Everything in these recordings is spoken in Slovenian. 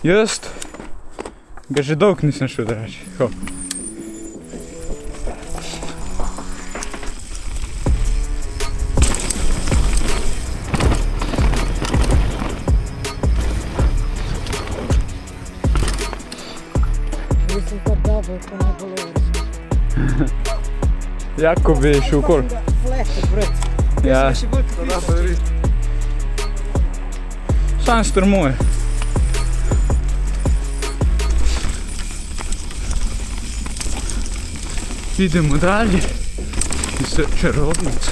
Jaz ga že dolgo nisem šel drač. Mislim, da dobro, ko ne bo loviš. Jako bi šel okol. Flete, brat. Ja. Še bolj tako vidiš. Sam strmuje. Idemo dalje. Iz čarovnice.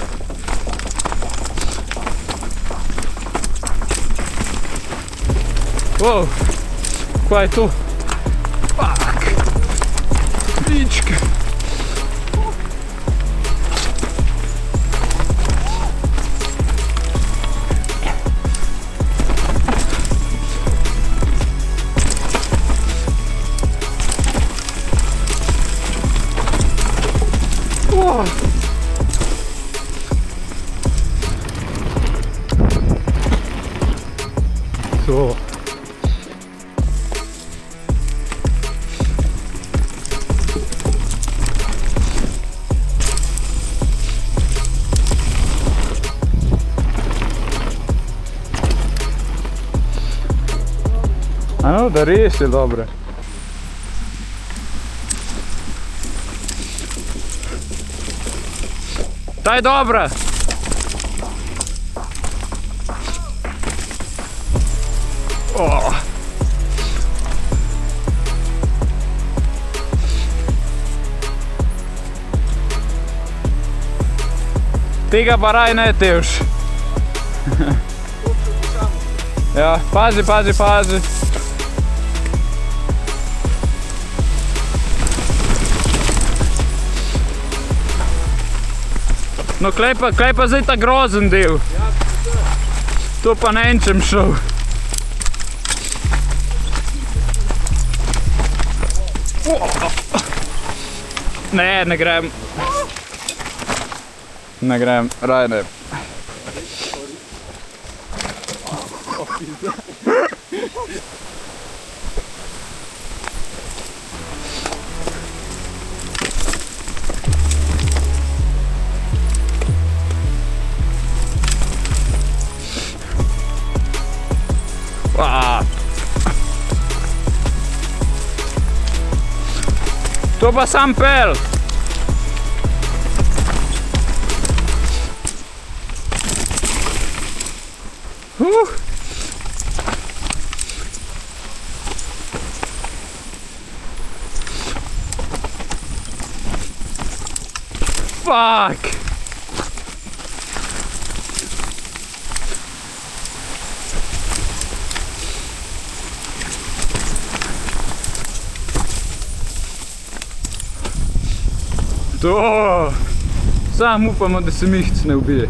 Wow, kaj je to? Fuck. Ptičke. Wow. So. Ano, da res je dobro. Ta je dobra. Oh. Tega pa raj ne tevš. Ja, pazi, pazi, pazi. No, klej pa zdaj ta grozen del. To pa ne enčem šel. Ne, ne grem. Ne grem, raj ne. To pa sam pel. Fuck. To! Sam upamo, da se mihc ne ubije.